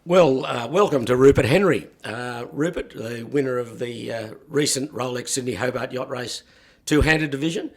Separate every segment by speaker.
Speaker 1: Welcome to Rupert Henry. Rupert, the winner of the recent Rolex Sydney Hobart Yacht Race two-handed division.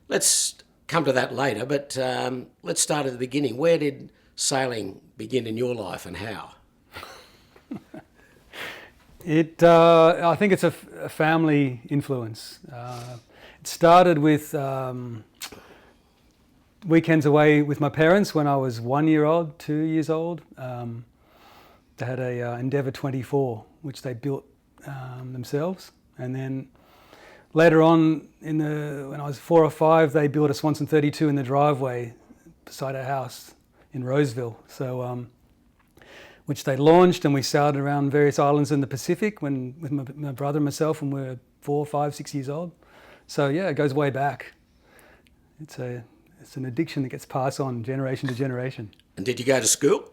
Speaker 1: Let's come to that later, but let's start at the beginning. Where did sailing begin in your life and how?
Speaker 2: I think it's a family influence. It started with weekends away with my parents when I was 1 year old, 2 years old. They had a Endeavour 24, which they built themselves. And then later on, when I was 4 or 5, they built a Swanson 32 in the driveway beside our house in Roseville. So, which they launched, and we sailed around various islands in the Pacific with my brother and myself when we were 4, 5, 6 years old. So yeah, it goes way back. It's an addiction that gets passed on generation to generation.
Speaker 1: And did you go to school?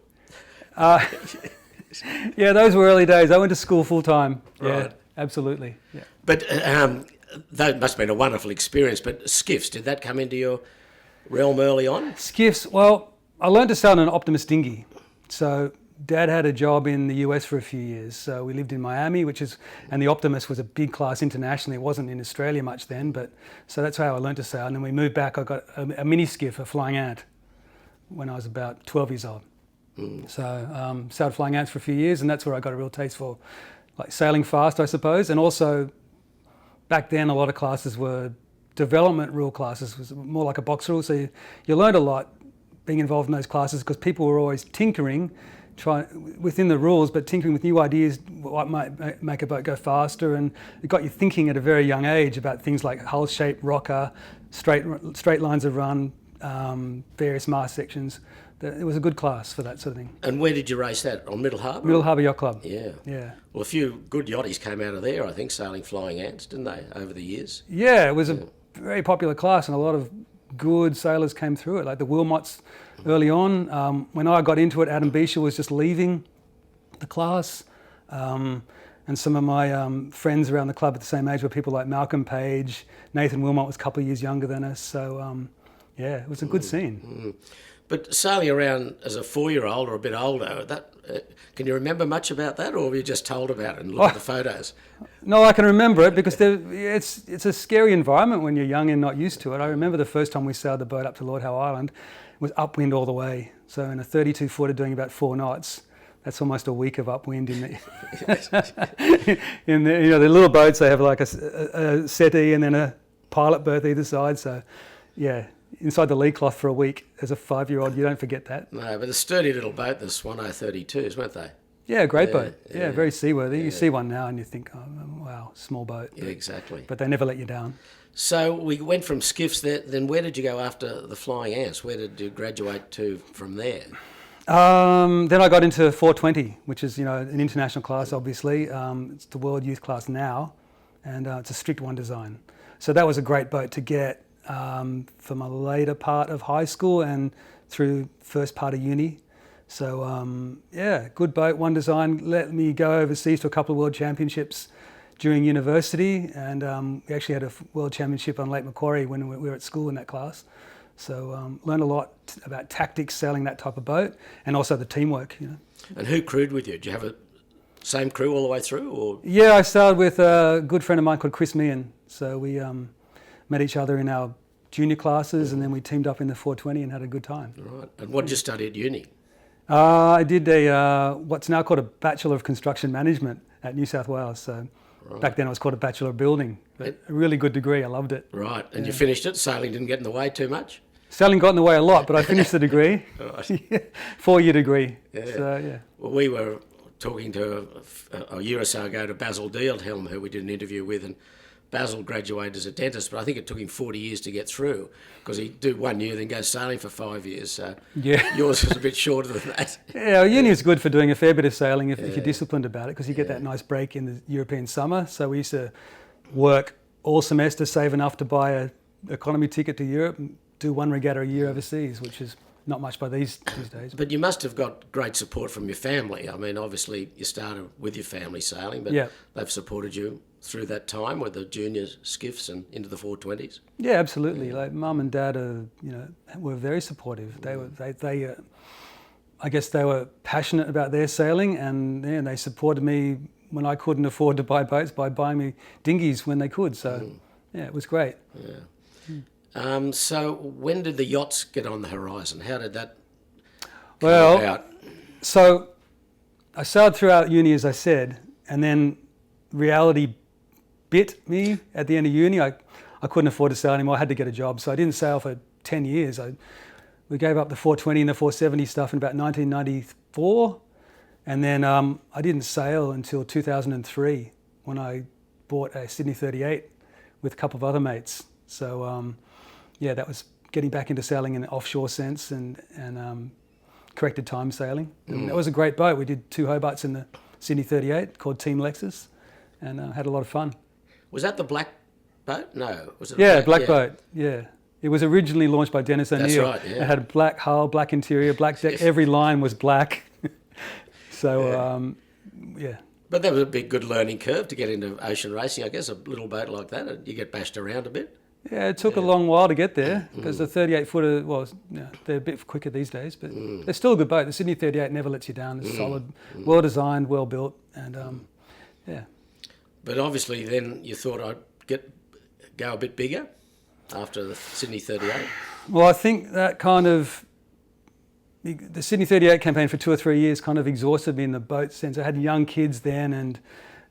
Speaker 2: Yeah, those were early days. I went to school full time.
Speaker 1: Right.
Speaker 2: Yeah, absolutely. Yeah.
Speaker 1: But that must have been a wonderful experience. But skiffs, did that come into your realm early on?
Speaker 2: Skiffs, well, I learned to sail on an Optimus dinghy. So Dad had a job in the US for a few years. So we lived in Miami, and the Optimus was a big class internationally. It wasn't in Australia much then, so that's how I learned to sail. And then we moved back. I got a mini skiff, a flying ant, when I was about 12 years old. So sailed flying ants for a few years, and that's where I got a real taste for like sailing fast, I suppose. And also back then a lot of classes were development rule classes. It was more like a box rule, so you learned a lot being involved in those classes because people were always tinkering within the rules, but tinkering with new ideas, what might make a boat go faster, and it got you thinking at a very young age about things like hull shape, rocker, straight lines of run, various mast sections. It was a good class for that sort of thing.
Speaker 1: And where did you race that? On Middle Harbour?
Speaker 2: Middle Harbour Yacht Club.
Speaker 1: Yeah.
Speaker 2: Yeah.
Speaker 1: Well, a few good yachties came out of there, I think, sailing flying ants, didn't they, over the years?
Speaker 2: Yeah, it was a very popular class, and a lot of good sailors came through it, like the Wilmots early on. When I got into it, Adam Beecher was just leaving the class. And some of my friends around the club at the same age were people like Malcolm Page. Nathan Wilmot was a couple of years younger than us. So, yeah, it was a good scene.
Speaker 1: But sailing around as a 4-year-old or a bit older, can you remember much about that, or were you just told about it and looked at the photos?
Speaker 2: No, I can remember it because it's a scary environment when you're young and not used to it. I remember the first time we sailed the boat up to Lord Howe Island, it was upwind all the way. So in a 32-footer doing about 4 knots, that's almost a week of upwind in the little boats. They have like a settee and then a pilot berth either side. So yeah. Inside the lee cloth for a week as a 5-year-old, you don't forget that.
Speaker 1: No, but a sturdy little boat, the Swan 32s, weren't they?
Speaker 2: Yeah, great boat. Yeah, very seaworthy. Yeah. You see one now and you think, oh, wow, small boat.
Speaker 1: Yeah, exactly.
Speaker 2: But they never let you down.
Speaker 1: So we went from skiffs there, then where did you go after the flying ants? Where did you graduate to from there?
Speaker 2: Then I got into 420, which is, an international class, obviously. It's the world youth class now, and it's a strict one design. So that was a great boat to get for my later part of high school and through first part of uni. So good boat, one design, let me go overseas to a couple of world championships during university, and we actually had a world championship on Lake Macquarie when we were at school in that class. So learned a lot about tactics sailing that type of boat, and also the teamwork.
Speaker 1: And who crewed with you? Did you have a same crew all the way through? Or?
Speaker 2: Yeah, I started with a good friend of mine called Chris Meehan. So we met each other in our junior classes, and then we teamed up in the 420 and had a good time.
Speaker 1: Right. And what did you study at uni?
Speaker 2: I did what's now called a Bachelor of Construction Management at New South Wales. So back then it was called a Bachelor of Building. But a really good degree. I loved it.
Speaker 1: Right. And you finished it? Sailing didn't get in the way too much?
Speaker 2: Sailing got in the way a lot, but I finished the degree. Right. 4-year degree.
Speaker 1: Yeah.
Speaker 2: So, yeah.
Speaker 1: Well, we were talking to a year or so ago to Basil Dieldhelm, who we did an interview with, and Basil graduated as a dentist, but I think it took him 40 years to get through because he'd do 1 year, then go sailing for 5 years. So yours was a bit shorter than that.
Speaker 2: Yeah, uni is good for doing a fair bit of sailing if you're disciplined about it, because you get that nice break in the European summer. So we used to work all semester, save enough to buy an economy ticket to Europe and do 1 regatta a year overseas, which is not much by these days.
Speaker 1: But you must have got great support from your family. I mean, obviously you started with your family sailing, but they've supported you through that time with the junior skiffs and into the 420s.
Speaker 2: Yeah, absolutely. Like Mum and Dad were very supportive. I guess they were passionate about their sailing, and they supported me when I couldn't afford to buy boats by buying me dinghies when they could. So, yeah, it was great.
Speaker 1: Yeah. So when did the yachts get on the horizon? How did that come
Speaker 2: Well,
Speaker 1: about?
Speaker 2: so I sailed throughout uni, as I said, and then reality bit me at the end of uni. I couldn't afford to sail anymore. I had to get a job. So I didn't sail for 10 years. We gave up the 420 and the 470 stuff in about 1994. And then I didn't sail until 2003 when I bought a Sydney 38 with a couple of other mates. So, yeah, that was getting back into sailing in an offshore sense and corrected time sailing. And that was a great boat. We did 2 Hobarts in the Sydney 38 called Team Lexus and had a lot of fun.
Speaker 1: Was that the black boat? No. Was it
Speaker 2: Black boat, yeah. It was originally launched by Dennis O'Neill.
Speaker 1: That's right, yeah.
Speaker 2: It had a black hull, black interior, black deck. Every line was black. So, yeah.
Speaker 1: But that was a big, good learning curve to get into ocean racing. I guess a little boat like that, you get bashed around a bit.
Speaker 2: Yeah, it took a long while to get there because the 38-footer, well, they're a bit quicker these days, but they're still a good boat. The Sydney 38 never lets you down. It's solid, well designed, well built, and yeah.
Speaker 1: But obviously then you thought I'd go a bit bigger after the Sydney 38.
Speaker 2: Well, I think that kind of, the Sydney 38 campaign for 2 or 3 years kind of exhausted me in the boat sense. I had young kids then and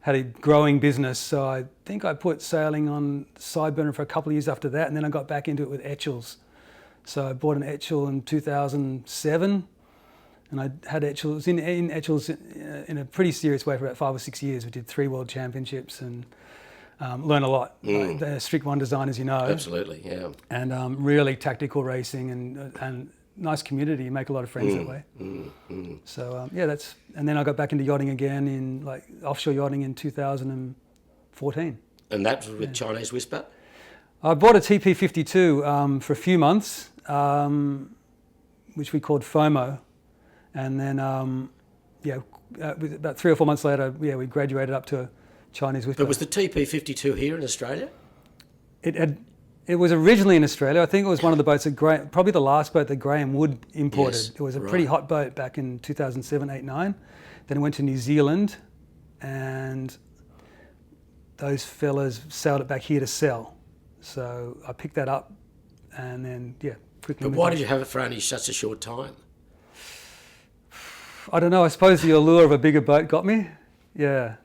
Speaker 2: had a growing business. So I think I put sailing on side burner for a couple of years after that. And then I got back into it with Etchells. So I bought an Etchell in 2007. And I had Etchells in Etchells in a pretty serious way for about 5 or 6 years. We did 3 world championships and learned a lot. Like, they're strict one design, as you know.
Speaker 1: Absolutely, yeah.
Speaker 2: And really tactical racing and nice community. You make a lot of friends that way. So yeah, and then I got back into yachting again in offshore yachting in 2014.
Speaker 1: And that was with Chinese Whisper?
Speaker 2: I bought a TP52 for a few months, which we called FOMO. And then, about 3 or 4 months later, we graduated up to a Chinese Whisper.
Speaker 1: But was the TP52 here in Australia?
Speaker 2: It was originally in Australia. I think it was one of the boats that probably the last boat that Graham Wood imported.
Speaker 1: Yes,
Speaker 2: it was a pretty hot boat back in 2007, 8, 9. Then it went to New Zealand, and those fellas sailed it back here to sell. So I picked that up, and then quickly.
Speaker 1: But why did you have it for only such a short time?
Speaker 2: I don't know. I suppose the allure of a bigger boat got me. Yeah,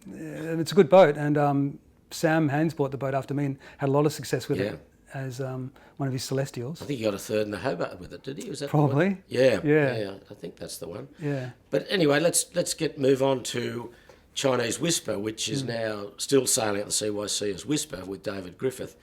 Speaker 2: and it's a good boat, and Sam Haynes bought the boat after me and had a lot of success with it as one of his Celestials.
Speaker 1: I think he got a third in the Hobart with it, did he? Was that
Speaker 2: probably?
Speaker 1: The one? Yeah. I think that's the one.
Speaker 2: Yeah.
Speaker 1: But anyway, let's move on to Chinese Whisper, which is now still sailing at the CYC as Whisper with David Griffith.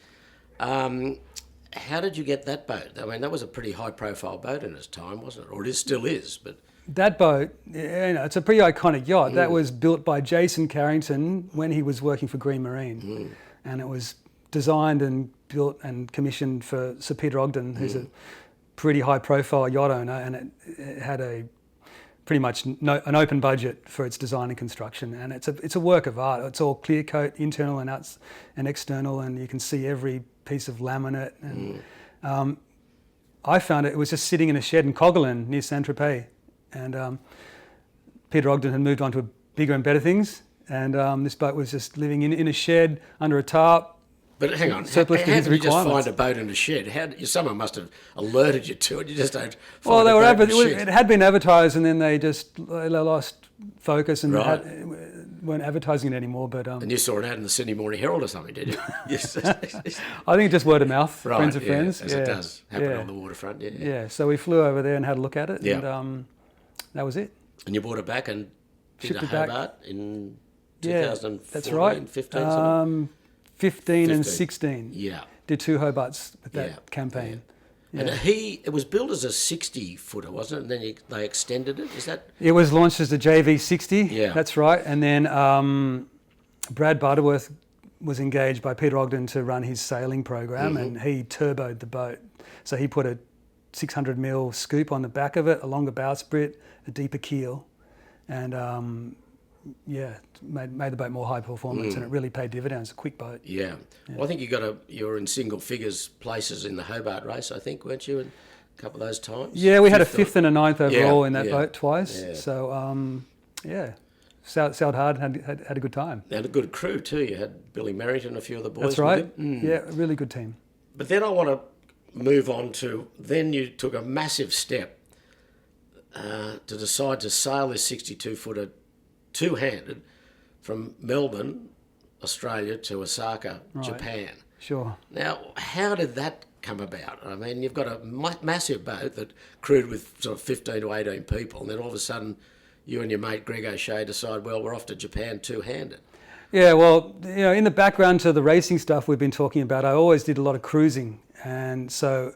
Speaker 1: How did you get that boat? I mean, that was a pretty high-profile boat in its time, wasn't it? Or it still is, but.
Speaker 2: That boat, it's a pretty iconic yacht. That was built by Jason Carrington when he was working for Green Marine. And it was designed and built and commissioned for Sir Peter Ogden, who's a pretty high-profile yacht owner, and it had pretty much an open budget for its design and construction. And it's a work of art. It's all clear coat, internal and external, and you can see every piece of laminate. And I found it was just sitting in a shed in Coghlan near Saint-Tropez. And Peter Ogden had moved on to bigger and better things, and this boat was just living in a shed under a tarp.
Speaker 1: But hang on, how did you just find a boat in a shed? Someone must have alerted you to it. You just don't find a boat in a shed.
Speaker 2: It had been advertised, and then they lost focus and weren't advertising it anymore. But
Speaker 1: and you saw it out in the Sydney Morning Herald or something, did you? Yes.
Speaker 2: I think just word of mouth, friends of friends.
Speaker 1: As it does happen on the waterfront.
Speaker 2: Yeah. So we flew over there and had a look at it, and that was it.
Speaker 1: And you brought it back and did a Hobart in 2014,
Speaker 2: that's right.
Speaker 1: 15 something?
Speaker 2: 15 and 16.
Speaker 1: Yeah.
Speaker 2: Did 2 Hobarts with that campaign.
Speaker 1: Yeah. And it was built as a 60-footer, wasn't it? And then they extended it, is that?
Speaker 2: It was launched as the JV60,
Speaker 1: yeah.
Speaker 2: That's right. And then Brad Butterworth was engaged by Peter Ogden to run his sailing program, and he turboed the boat. So he put a 600mm scoop on the back of it, a longer bowsprit, a deeper keel, and made the boat more high performance, and it really paid dividends. A quick boat.
Speaker 1: Yeah. Well, I think you're in single figures places in the Hobart race, I think, weren't you? couple of those times?
Speaker 2: Yeah, we had a fifth and a ninth overall in that
Speaker 1: yeah,
Speaker 2: boat twice.
Speaker 1: yeah.
Speaker 2: So, sailed hard and had a good time.
Speaker 1: And a good crew too. You had Billy Merrington and a few of the boys.
Speaker 2: That's right. Yeah, a really good team.
Speaker 1: But then I want to move on to, then you took a massive step to decide to sail this 62-footer two-handed from Melbourne, Australia, to Osaka, Japan.
Speaker 2: Sure.
Speaker 1: Now, how did that come about? I mean, you've got a massive boat that crewed with sort of 15 to 18 people, and then all of a sudden you and your mate Greg O'Shea decide, well, we're off to Japan two-handed.
Speaker 2: Yeah, well, in the background to the racing stuff we've been talking about, I always did a lot of cruising. And so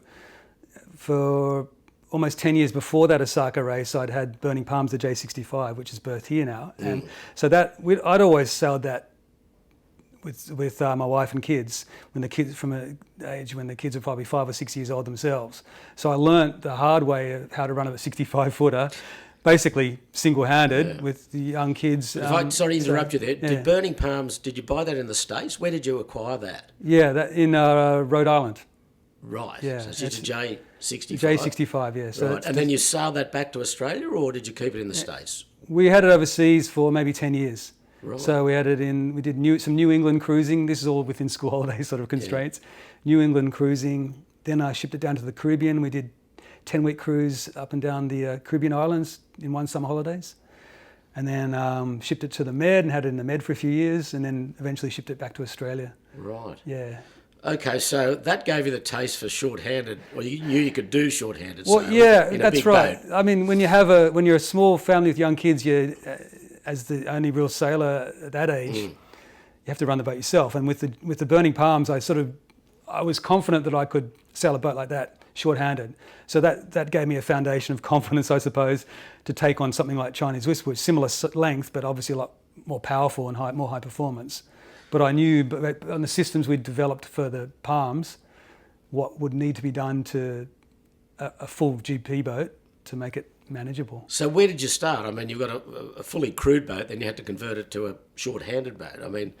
Speaker 2: for almost 10 years before that Osaka race, I'd had Burning Palms, the J65, which is berthed here now. And so I'd always sailed that with my wife and kids, when the kids, from an age when the kids were probably 5 or 6 years old themselves. So I learnt the hard way of how to run a 65-footer, basically single-handed with the young kids.
Speaker 1: Sorry to interrupt you there. Did Burning Palms, did you buy that in the States? Where did you acquire that?
Speaker 2: Yeah, that in Rhode Island.
Speaker 1: Right.
Speaker 2: Yeah,
Speaker 1: so it's a J65.
Speaker 2: J65, yeah. So
Speaker 1: right. And then you sailed that back to Australia, or did you keep it in the States?
Speaker 2: We had it overseas for maybe 10 years.
Speaker 1: Right.
Speaker 2: So we had it we did some New England cruising. This is all within school holiday sort of constraints. New England cruising. Then I shipped it down to the Caribbean. We did 10-week cruise up and down the Caribbean islands in one summer holidays. And then shipped it to the Med and had it in the Med for a few years, and then eventually shipped it back to Australia.
Speaker 1: Right.
Speaker 2: Yeah.
Speaker 1: Okay, so that gave you the taste for short-handed. Well, you knew you could do short-handed.
Speaker 2: Well, yeah, that's right. Boat. I mean, when you're a small family with young kids, as the only real sailor at that age, you have to run the boat yourself. And with the Burning Palms, I was confident that I could sail a boat like that short-handed. So that gave me a foundation of confidence, I suppose, to take on something like Chinese Whisper, which is similar length, but obviously a lot more powerful and more high performance. But I knew on the systems we'd developed for the Palms, what would need to be done to a full GP boat to make it manageable.
Speaker 1: So where did you start? I mean, you've got a fully crewed boat, then you had to convert it to a short-handed boat. I mean,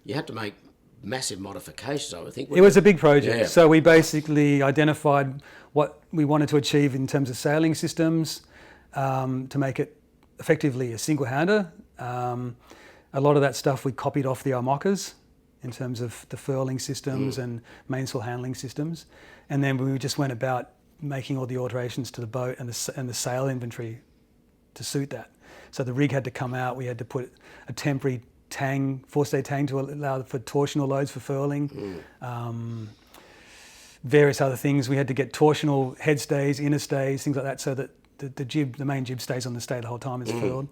Speaker 1: you had to make massive modifications, I would think.
Speaker 2: It was a big project.
Speaker 1: Yeah.
Speaker 2: So we basically identified what we wanted to achieve in terms of sailing systems to make it effectively a single-hander. A lot of that stuff we copied off the Armoccas in terms of the furling systems and mainsail handling systems. And then we just went about making all the alterations to the boat and the sail inventory to suit that. So the rig had to come out. We had to put a temporary tang, forestay tang, to allow for torsional loads for furling. Various other things. We had to get torsional head stays, inner stays, things like that, so that the main jib stays on the stay the whole time it's furled.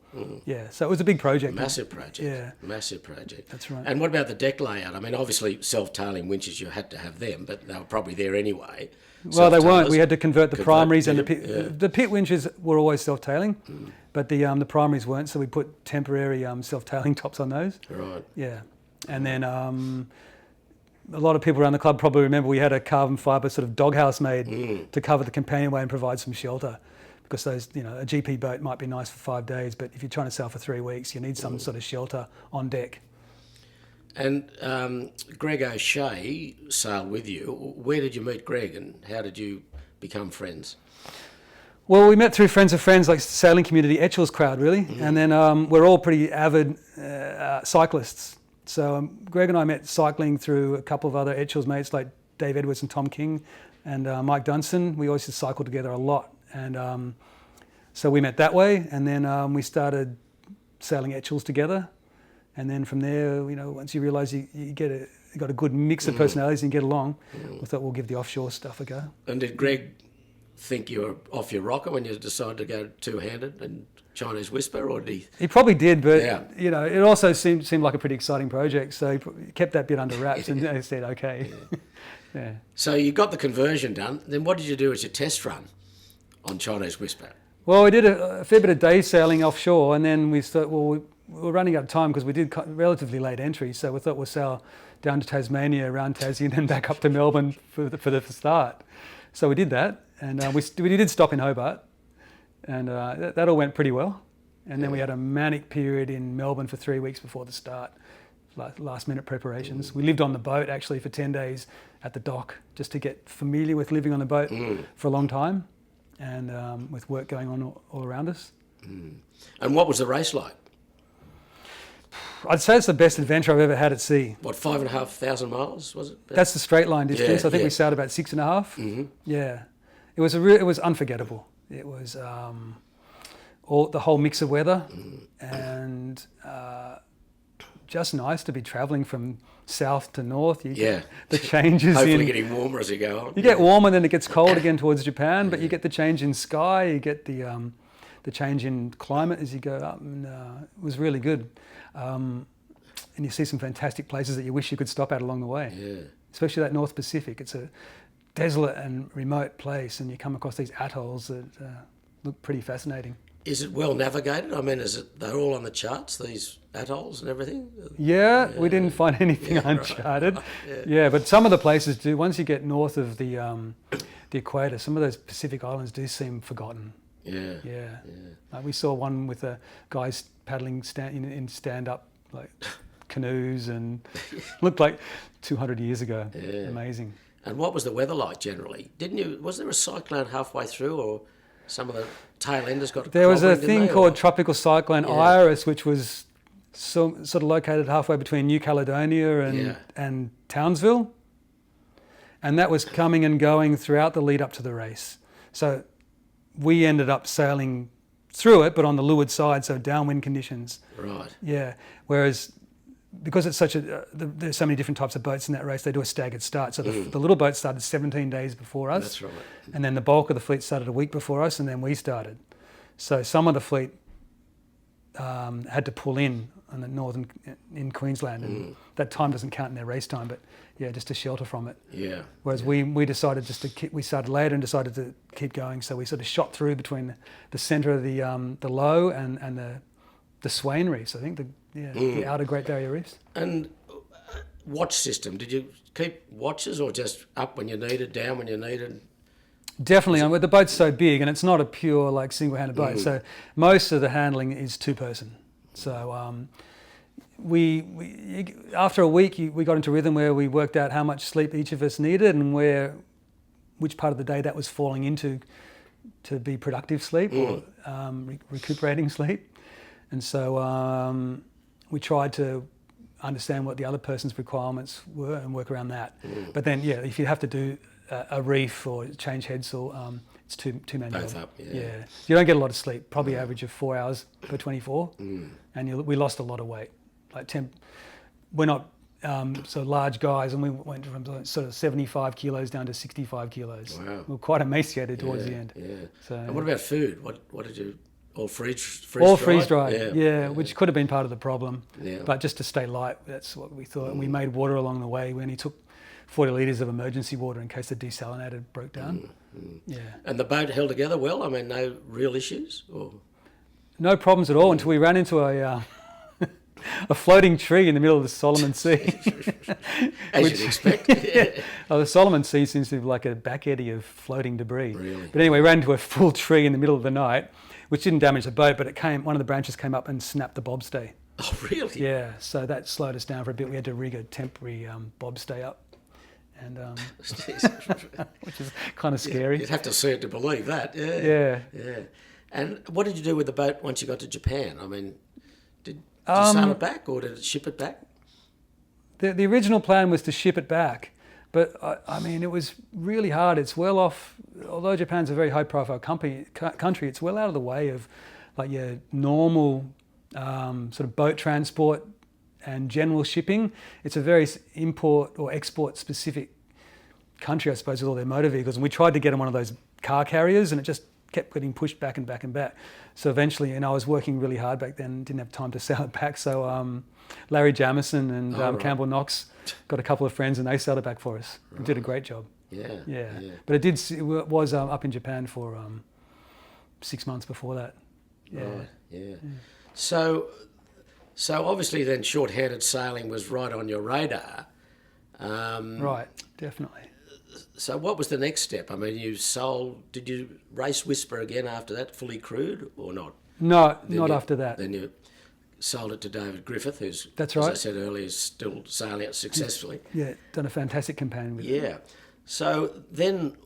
Speaker 2: Yeah, so it was a big project.
Speaker 1: Massive project.
Speaker 2: Yeah.
Speaker 1: Massive project.
Speaker 2: That's right.
Speaker 1: And what about the deck layout? I mean, obviously self-tailing winches, you had to have them, but they were probably there anyway.
Speaker 2: Well, they weren't. We had to convert the primaries and the pit. Yeah. The pit winches were always self-tailing, but the primaries weren't. So we put temporary self-tailing tops on those.
Speaker 1: Right.
Speaker 2: Yeah, and then a lot of people around the club probably remember we had a carbon fibre sort of doghouse made to cover the companionway and provide some shelter, because those, a GP boat might be nice for 5 days, but if you're trying to sail for 3 weeks, you need some sort of shelter on deck.
Speaker 1: And Greg O'Shea sailed with you. Where did you meet Greg, and how did you become friends?
Speaker 2: Well, we met through friends of friends, like sailing community, Etchells crowd, really. And then we're all pretty avid cyclists. So Greg and I met cycling through a couple of other Etchells mates, like Dave Edwards and Tom King and Mike Dunstan. We always just cycled together a lot. And so we met that way, and then we started sailing Etchells together. And then from there, once you realise you got a good mix of personalities and get along, we thought we'll give the offshore stuff a go.
Speaker 1: And did Greg think you were off your rocker when you decided to go two-handed and Chinese Whisper, or did he?
Speaker 2: He probably did, but it also seemed like a pretty exciting project, so he kept that bit under wraps and said, okay. Yeah.
Speaker 1: So you got the conversion done. Then what did you do as your test run on Chinese Whisper?
Speaker 2: Well, we did a fair bit of day sailing offshore, and then we thought, we were running out of time because we did relatively late entry, so we thought we'll sail down to Tasmania, around Tassie, and then back up to Melbourne for the start. So we did that, and we did stop in Hobart, and that all went pretty well. And then we had a manic period in Melbourne for 3 weeks before the start, last minute preparations. We lived on the boat actually for 10 days at the dock, just to get familiar with living on the boat for a long time. and with work going on all around us.
Speaker 1: And what was the race like?
Speaker 2: I'd say it's the best adventure I've ever had at sea.
Speaker 1: What, 5,500 miles, was it?
Speaker 2: That's the straight line distance.
Speaker 1: Yeah,
Speaker 2: I think
Speaker 1: yeah.
Speaker 2: we sailed about 6.5.
Speaker 1: Mm-hmm.
Speaker 2: Yeah, it was it was unforgettable. It was the whole mix of weather and just nice to be travelling from south to north. You get the changes.
Speaker 1: Hopefully getting warmer as you go on.
Speaker 2: You get warmer, then it gets cold again towards Japan, but you get the change in sky. You get the change in climate as you go up, and it was really good. And you see some fantastic places that you wish you could stop at along the way.
Speaker 1: Yeah.
Speaker 2: Especially that North Pacific. It's a desolate and remote place, and you come across these atolls that look pretty fascinating.
Speaker 1: Is it well navigated? I mean, they're all on the charts, these atolls and everything?
Speaker 2: Yeah, we didn't find anything uncharted. Right. Yeah, but some of the places do. Once you get north of the equator, some of those Pacific islands do seem forgotten. Yeah. We saw one with guys paddling in stand-up like canoes, and looked like 200 years ago. Yeah. Amazing.
Speaker 1: And what was the weather like generally? Was there a cyclone halfway through, or some of the tail enders got?
Speaker 2: There was a thing called Tropical Cyclone Iris, which was sort of located halfway between New Caledonia and Townsville, and that was coming and going throughout the lead up to the race. So we ended up sailing through it, but on the leeward side, so downwind conditions.
Speaker 1: Right.
Speaker 2: Yeah. Whereas, because it's such there's so many different types of boats in that race, they do a staggered start. So the little boat started 17 days before us.
Speaker 1: That's right.
Speaker 2: And then the bulk of the fleet started a week before us, and then we started. So some of the fleet had to pull in on the in Queensland, and that time doesn't count in their race time, but just to shelter from it. Yeah. Whereas we decided we started later and decided to keep going, so we sort of shot through between the centre of the low and the Swain reefs. I think the outer Great Barrier Reefs.
Speaker 1: And watch system, did you keep watches or just up when you needed, down when you needed?
Speaker 2: Definitely. The boat's so big, and it's not a pure like single-handed boat, so most of the handling is two-person. So we after a week we got into rhythm where we worked out how much sleep each of us needed and which part of the day that was falling into to be productive sleep or recuperating sleep. And so we tried to understand what the other person's requirements were and work around that. But then, if you have to do a reef or change headsail, it's two-man job.
Speaker 1: Both up,
Speaker 2: You don't get a lot of sleep, probably average of 4 hours per 24. And we lost a lot of weight. We're not so large guys, and we went from sort of 75 kilos down to 65 kilos. Wow. We were quite emaciated towards the end. Yeah. So,
Speaker 1: and what about food? What did you... All freeze-dried?
Speaker 2: All freeze-dried, which could have been part of the problem. Yeah. But just to stay light, that's what we thought. And we made water along the way. We only took 40 litres of emergency water in case the desalinator broke down. Yeah. And the boat held together well? I mean, no real issues? Or? No problems at all until we ran into a floating tree in the middle of the Solomon Sea. As you'd expect. The Solomon Sea seems to be like a back eddy of floating debris. Really? But anyway, we ran into a full tree in the middle of the night, which didn't damage the boat, but one of the branches came up and snapped the bobstay. Oh, really? Yeah, so that slowed us down for a bit. We had to rig a temporary bobstay up, and which is kind of scary. You'd have to see it to believe that. Yeah. And what did you do with the boat once you got to Japan? I mean, did you sail it back or did it ship it back? The original plan was to ship it back. But, I mean, it was really hard. It's well off, although Japan's a very high-profile country, it's well out of the way of, like, your normal sort of boat transport and general shipping. It's a very import or export-specific country, I suppose, with all their motor vehicles. And we tried to get on one of those car carriers, and it just kept getting pushed back and back and back. So eventually, and I was working really hard back then, didn't have time to sail it back. So Larry Jamison and Campbell Knox got a couple of friends, and they sailed it back for us. Right. It did a great job. Yeah. But it was up in Japan for 6 months before that. Right. Yeah. So obviously then short-handed sailing was right on your radar. Right. Definitely. So what was the next step? I mean, did you race Whisper again after that, fully crewed, or not? No, not after that. Then you sold it to David Griffith, who's, as I said earlier, is still sailing it successfully. Yeah, done a fantastic campaign with it. Yeah. So then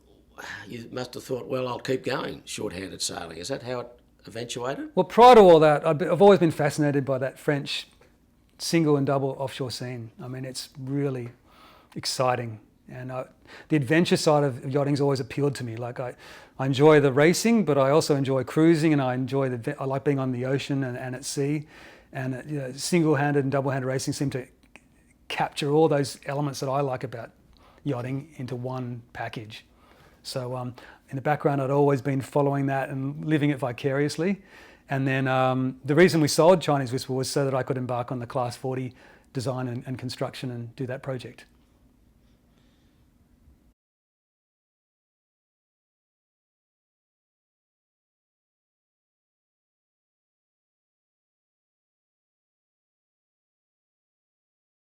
Speaker 1: you must have thought, well, I'll keep going short-handed sailing. Is that how it eventuated?
Speaker 2: Well, prior to all that, I've always been fascinated by that French single and double offshore scene. I mean, it's really exciting. And the adventure side of yachting's always appealed to me. Like I enjoy the racing, but I also enjoy cruising, and I like being on the ocean and at sea. And single-handed and double-handed racing seem to capture all those elements that I like about yachting into one package. So in the background, I'd always been following that and living it vicariously. And then the reason we sold Chinese Whisper was so that I could embark on the Class 40 design and construction and do that project.